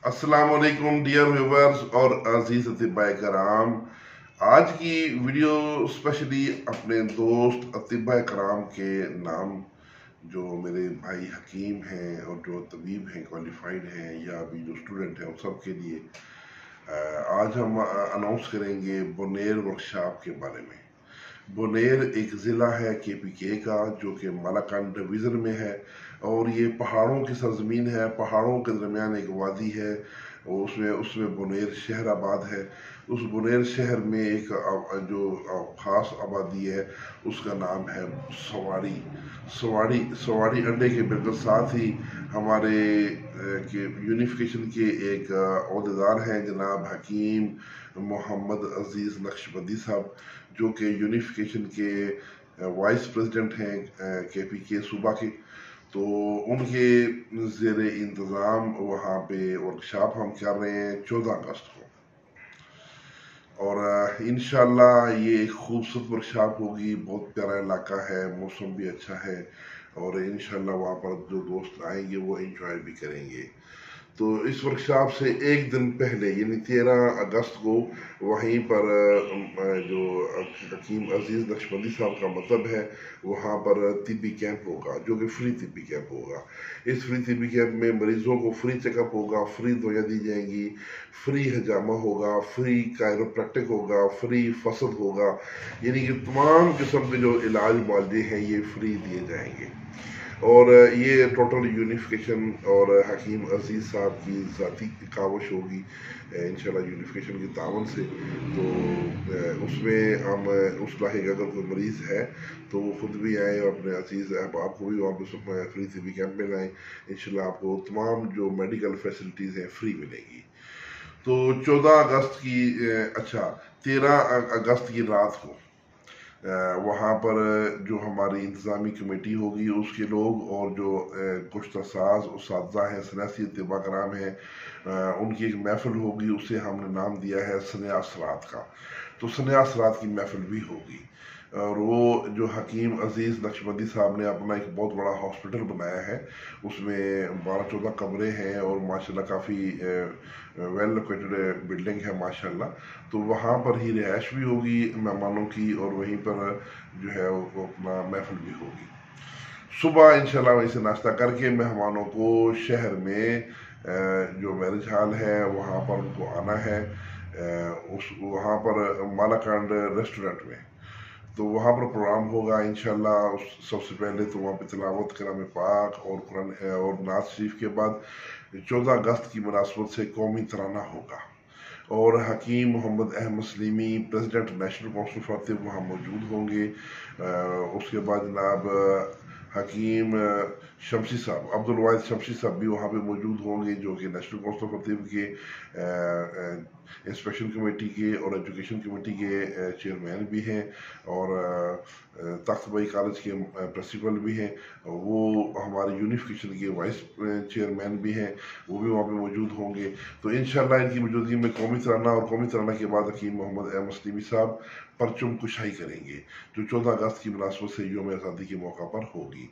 अस्सलाम वालेकुम dear viewers और अजीज अतिबाए कराम। आज की वीडियो स्पेशली अपने दोस्त अतिबाए कराम के नाम, जो मेरे भाई हकीम हैं और जो तबीब हैं, क्वालिफाइड हैं, या अभी जो स्टूडेंट हैं, उन सब के लिए आज हम अनाउंस करेंगे बोनेर वर्कशॉप के बारे में। बोनेर एक ज़िला है KPK का, जो कि मालाकांड डिवीज़न में है, और ये पहाड़ों की सरजमीन है। पहाड़ों के दरमियान एक वादी है, उसमें उसमें बोनेर शहर आबाद है। उस बोनेर शहर में एक जो ख़ास आबादी है, उसका नाम है सवाड़ी। सवाड़ी अड्डे के बिल्कुल साथ ही हमारे के यूनिफिकेशन के एक अहदेदार हैं, जनाब हकीम मोहम्मद अजीज़ नक्शबंदी साहब, जो कि यूनिफिकेशन के वाइस प्रेसिडेंट हैं KPK सूबा के। तो उनके ज़ेर इंतज़ाम वहाँ पे वर्कशॉप हम कर रहे हैं 14 अगस्त को, और इंशाल्लाह ये एक खूबसूरत वर्कशॉप होगी। बहुत प्यारा इलाका है, मौसम भी अच्छा है, और इंशाल्लाह वहाँ पर जो दोस्त आएंगे वो एंजॉय भी करेंगे। तो इस वर्कशॉप से एक दिन पहले यानी 13 अगस्त को वहीं पर जो हकीम अजीज़ नक्शबंदी साहब का मतलब है, वहाँ पर तिब्बी कैंप होगा, जो कि फ्री तिब्बी कैंप होगा। इस फ्री तिब्बी कैंप में मरीजों को फ्री चेकअप होगा, फ्री दवाइयाँ दी जाएंगी, फ्री हजामा होगा, फ्री कायरोप्रैक्टिक होगा, फ्री फसल होगा, यानी कि तमाम किस्म के जो इलाज मुआवजे हैं ये फ्री दिए जाएंगे। और ये टोटल यूनिफिकेशन और हकीम अजीज़ साहब की ज़ाती कावश होगी इंशाल्लाह यूनिफिकेशन की तावन से। तो उसमें हम उस लायक अगर कोई मरीज़ है तो वो खुद भी आए, अपने अजीज़ अहबाब को भी वहाँ पर फ्री तिब्बी कैंप में लाएँ। इंशाल्लाह आपको तमाम जो मेडिकल फैसिलिटीज़ हैं फ्री मिलेगी। तो 14 अगस्त की 13 अगस्त की रात को वहाँ पर जो हमारी इंतज़ामी कमेटी होगी उसके लोग, और जो कुश्ता साज उस्तादा हैं, सन्यासी तिब्बा कराम हैं, उनकी एक महफिल होगी। उसे हमने नाम दिया है सन्यास रात का। तो सन्यास रात की महफिल भी होगी, और वो जो हकीम अजीज़ नक्शबंदी साहब ने अपना एक बहुत बड़ा हॉस्पिटल बनाया है, उसमें 12-14 कमरे हैं, और माशाल्लाह काफ़ी वेल लोकेटेड बिल्डिंग है माशाल्लाह। तो वहाँ पर ही रिहाइश भी होगी मेहमानों की, और वहीं पर जो है वो अपना महफिल भी होगी। सुबह इंशाल्लाह वहीं से नाश्ता करके मेहमानों को शहर में जो मैरिज हॉल है वहाँ पर उनको आना है, उस वहाँ पर मालाकांड रेस्टोरेंट में। तो वहाँ पर प्रोग्राम होगा इंशाल्लाह। सबसे पहले तो वहाँ पे तिलावत कलाम पाक और कुरान और नात शरीफ के बाद 14 अगस्त की मुनासबत से कौमी तराना होगा, और Hakeem Mohammad Ahmed Saleemi president national council for तिब वहाँ मौजूद होंगे। उसके बाद जनाब हकीम शमसी साहब, अब्दुल वाहिद शमसी साहब भी वहाँ पे मौजूद होंगे, जो कि नेशनल काउंसिल फॉर तिब के इंस्पेक्शन कमेटी के और एजुकेशन कमेटी के चेयरमैन भी हैं, और तख्तबाई कॉलेज के प्रिंसिपल भी हैं। वो हमारे यूनिफिकेशन के वाइस चेयरमैन भी हैं, वो भी वहाँ पे मौजूद होंगे। तो इंशाल्लाह इनकी मौजूदगी में कौमी तराना, और कौमी तराना के बाद हकीम मोहम्मद अहमद सलीमी साहब परचम कुशाई करेंगे, जो 14 अगस्त की मुनासबत से यौम आज़ादी के मौका पर होगी।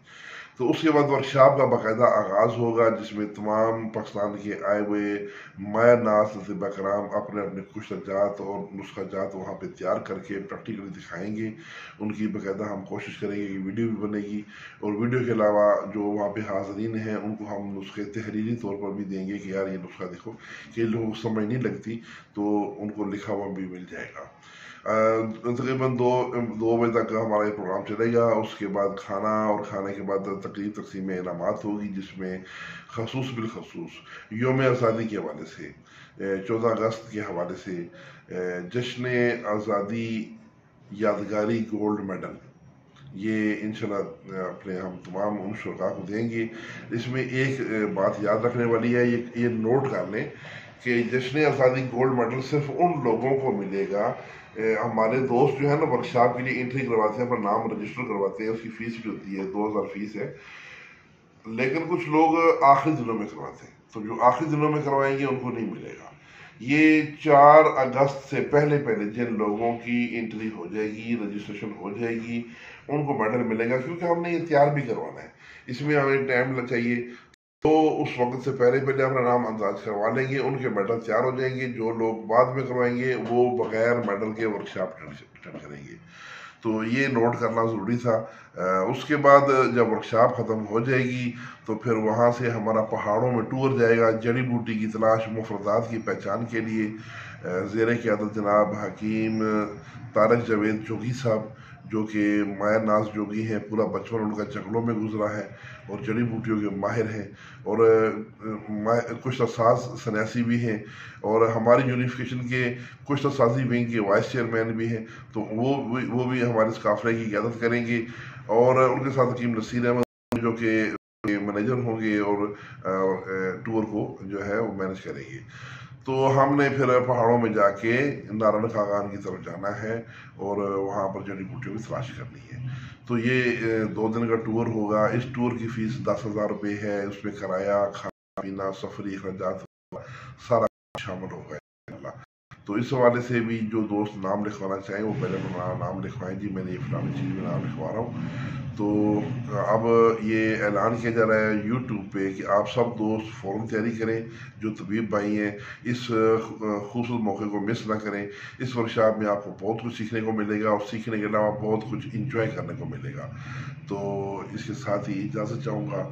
तो उसके बाद वर्कशॉप का बाकायदा आगाज़ होगा, जिसमें तमाम पाकिस्तान के आए हुए मायर नाज तिब्बा कराम अपने अपने कुश्तजात और नुस्खा जात वहाँ पे तैयार करके प्रैक्टिकली दिखाएंगे। उनकी बाकायदा हम कोशिश करेंगे कि वीडियो भी बनेगी, और वीडियो के अलावा जो वहाँ पे हाज़रीन हैं उनको हम नुस्खे तहरीरी तौर पर भी देंगे कि यार ये नुस्खा देखो, कि लोगों को समझ नहीं लगती तो उनको लिखा हुआ भी मिल जाएगा। तकरीबन दो बजे तक हमारा ये प्रोग्राम चलेगा। उसके बाद खाना, और खाने के बाद तकरीब तकसीम इनामात होगी, जिसमें खसूस बिलखसूस यौम आज़ादी के हवाले से 14 अगस्त के हवाले से जश्न आज़ादी यादगारी गोल्ड मेडल, ये इंशाल्लाह अपने हम तमाम उन शुरा को देंगे। इसमें एक बात याद रखने वाली है, ये नोट कर लें कि जश्न आज़ादी गोल्ड मेडल सिर्फ उन लोगों को मिलेगा, हमारे दोस्त जो है ना वर्कशॉप के लिए एंट्री करवाते हैं, अपना नाम रजिस्टर करवाते हैं, उसकी फीस भी होती है, 2000 फीस है। लेकिन कुछ लोग आखिरी दिनों में करवाते हैं, तो जो आखिरी दिनों में करवाएंगे उनको नहीं मिलेगा। ये 4 अगस्त से पहले पहले जिन लोगों की एंट्री हो जाएगी, रजिस्ट्रेशन हो जाएगी, उनको मेडल मिलेगा, क्योंकि हमने ये तैयार भी करवाना है। इसमें हमें टाइम चाहिए। तो उस वक्त से पहले पहले अपना नाम अंदाज करवा लेंगे, उनके मेडल तैयार हो जाएंगे। जो लोग बाद में करवाएंगे वो बगैर मेडल के वर्कशॉप अटेंड करेंगे। तो ये नोट करना ज़रूरी था। उसके बाद जब वर्कशॉप ख़त्म हो जाएगी तो फिर वहाँ से हमारा पहाड़ों में टूर जाएगा जड़ी बूटी की तलाश मुफरदात की पहचान के लिए। ज़ेर क़यादत जनाब हकीम तारक जावेद जोगी साहब, जो कि माया नाज जोगी हैं, पूरा बचपन उनका जंगलों में गुजरा है और जड़ी बूटियों के माहिर हैं, और कुछ साज सन्यासी भी हैं, और हमारी यूनिफिकेशन के कुछ साजी विंग के वाइस चेयरमैन भी हैं। तो वो भी हमारे इस काफिले की क़यादत करेंगे, और उनके साथ हकीम नसीर अहमद जो कि मैनेजर होंगे और टूर को जो है वो मैनेज करेंगे। तो हमने फिर पहाड़ों में जाके नारायण खागान की तरफ जाना है और वहाँ पर जड़ी बूटियों की तलाश करनी है। तो ये 2 दिन का टूर होगा। इस टूर की फीस 10,000 रुपये है। उसमें किराया, खाना पीना, सफरी अखराजात सारा शामिल होगा इंशाल्लाह। तो इस हवाले से भी जो दोस्त नाम लिखवाना चाहें वो पहले अपना नाम लिखवाएं, जी मैंने ये फलानी चीज़ में नाम लिखवा रहा हूँ। तो अब ये ऐलान किया जा रहा है यूट्यूब पे कि आप सब दोस्त फ़ौरन तैयारी करें। जो तबीब भाई हैं इस खूबसूरत मौके को मिस ना करें। इस वर्कशॉप में आपको बहुत कुछ सीखने को मिलेगा और सीखने के अलावा बहुत कुछ इंजॉय करने को मिलेगा। तो इसके साथ ही इजाज़त चाहूँगा।